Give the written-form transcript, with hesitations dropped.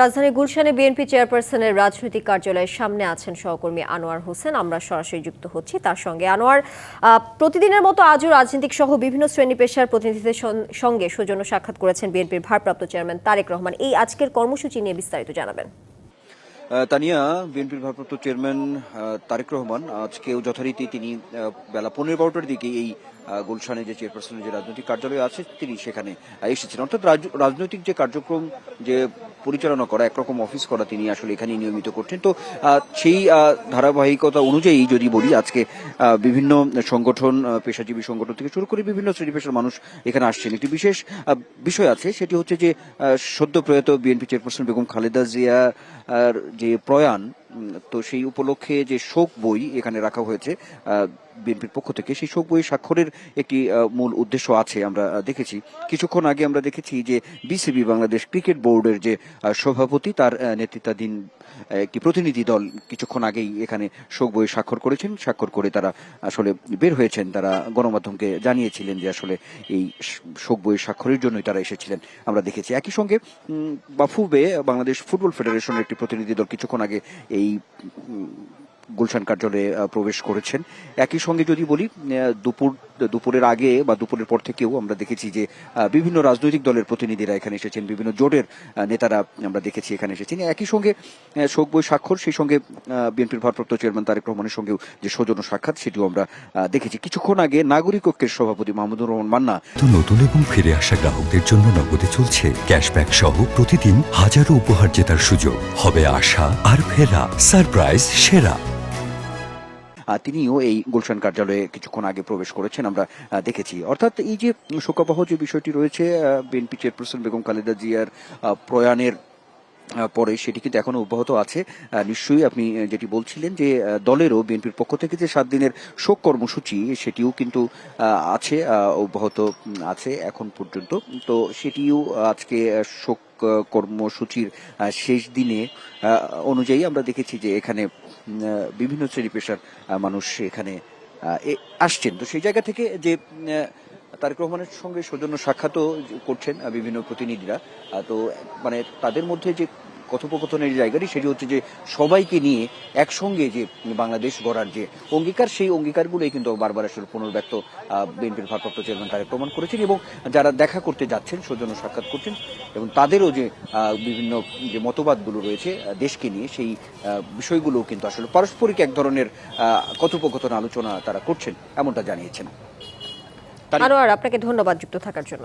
রাজধানীর গুলশানে বিএনপি চেয়ারপারসনের রাজনৈতিক কার্যালয়ের সামনে আছেন সহকর্মী আনোয়ার হোসেন। আমরা সরাসরি যুক্ত হচ্ছি তার সঙ্গে। আনোয়ার, প্রতিদিনের মতো আজও রাজনীতিক সহ বিভিন্ন শ্রেণী পেশার প্রতিনিধিদের সঙ্গে সৌজন্য সাক্ষাৎ করেছেন বিএনপির ভারপ্রাপ্ত চেয়ারম্যান তারেক রহমান। এই আজকের কর্মসূচি নিয়ে বিস্তারিত জানাবেন। তানিয়া, বিএনপির ভারপ্রাপ্ত চেয়ারম্যান তারেক রহমান আজকেও যথারীতি তিনি বেলা 15-12টার দিকে এই গুলশানে যে চেয়ারপারসনের যে রাজনৈতিক কার্যালয় আছে তিনি সেখানে এসেছেন। অর্থাৎ রাজনৈতিক যে কার্যক্রম যে পরিচালনা করা, একরকম অফিস করা তিনি আসলে এখানে নিয়মিত করছেন। তো সেই ধারাবাহিকতা অনুযায়ী যদি বলি, আজকে বিভিন্ন সংগঠন, পেশাজীবী সংগঠন থেকে শুরু করে বিভিন্ন শ্রেণী পেশার মানুষ এখানে আসছেন। একটি বিশেষ বিষয় আছে, সেটি হচ্ছে যে সদ্য প্রয়াত বিএনপি চেয়ারপারসন বেগম খালেদা জিয়া যে প্রয়াণ, তো সেই উপলক্ষে যে শোক বই এখানে রাখা হয়েছে বিএনপির পক্ষ থেকে, সেই শোক বই স্বাক্ষরের একটি মূল উদ্দেশ্য আছে। আমরা দেখেছি কিছুক্ষণ আগে আমরা দেখেছি যে বিসিবি বাংলাদেশ ক্রিকেট বোর্ডের যে সভাপতি, তার নেতৃত্বাধীন একটি প্রতিনিধি দল কিছুক্ষণ আগেই এখানে শোক বই স্বাক্ষর করেছেন। স্বাক্ষর করে তারা আসলে বের হয়েছেন। তারা গণমাধ্যমকে জানিয়েছিলেন যে আসলে এই শোক বই স্বাক্ষরের জন্যই তারা এসেছিলেন, আমরা দেখেছি। একই সঙ্গে বাফুবে বাংলাদেশ ফুটবল ফেডারেশনের একটি প্রতিনিধি দল কিছুক্ষণ আগে এই গুলশান কার্যালয়ে প্রবেশ করেছেন। একই সঙ্গে যদি বলি, দুপুরের আগে বা দুপুরের পর থেকেও আমরা দেখেছি যে বিভিন্ন রাজনৈতিক দলের প্রতিনিধিরা এখানে এসেছেন, বিভিন্ন জোটের নেতারা আমরা দেখেছি এখানে এসেছেন। একই সঙ্গে শোক বই স্বাক্ষর, সেই সঙ্গে বিএনপির ভারপ্রাপ্ত চেয়ারম্যান তারেক রহমানের সঙ্গেও যে সৌজন্য সাক্ষাৎ, সেটিও আমরা দেখেছি। কিছুক্ষণ আগে নাগরিক ঐক্যের সভাপতি মাহমুদুর রহমান মান্না নতুন এবং ফিরে আসা গ্রাহকদের জন্য নগদে চলছে ক্যাশব্যাক সহ প্রতিদিন হাজারো উপহার জেতার সুযোগ। হবে আশা আর ফেরা, সারপ্রাইজ সেরা। তিনিও এই গুলশান কার্যালয়ে কিছুক্ষণ আগে প্রবেশ করেছেন, আমরা দেখেছি। অর্থাৎ এই যে শোকাবহ যে বিষয়টি রয়েছে বিএনপি চেয়ারপারসন বেগম খালেদা জিয়ার প্রয়াণের পরে, সেটি কিন্তু এখনো অব্যাহত আছে। নিশ্চয়ই আপনি যেটি বলছিলেন যে দলেরও বিএনপির পক্ষ থেকে যে 7 দিনের শোক কর্মসূচি, সেটিও কিন্তু আছে, অব্যাহত আছে এখন পর্যন্ত। তো সেটিও আজকে শোক কর্মসূচির শেষ দিনে অনুযায়ী আমরা দেখেছি যে এখানে বিভিন্ন শ্রেণী পেশার মানুষ এখানে আসছেন। তো সেই জায়গা থেকে যে তারেক রহমানের সঙ্গে সৌজন্য সাক্ষাৎও করছেন বিভিন্ন প্রতিনিধিরা, তো মানে তাদের মধ্যে যে কথোপকথনের জায়গাটি, সেটি হচ্ছে যে সবাইকে নিয়ে একসঙ্গে যে বাংলাদেশ গড়ার যে অঙ্গীকার, সেই অঙ্গীকারগুলোই কিন্তু বারবার আসলে পুনর্ব্যক্ত বিএনপির ভারপ্রাপ্ত চেয়ারম্যান তারেক রহমান করেছেন। এবং যারা দেখা করতে যাচ্ছেন, সৌজন্য সাক্ষাৎ করছেন, এবং তাদেরও যে বিভিন্ন যে মতবাদগুলো রয়েছে দেশকে নিয়ে, সেই বিষয়গুলোও কিন্তু আসলে পারস্পরিক এক ধরনের কথোপকথন আলোচনা তারা করছেন, এমনটা জানিয়েছেন। আনোয়ার, আপনাকে ধন্যবাদ যুক্ত থাকার জন্য।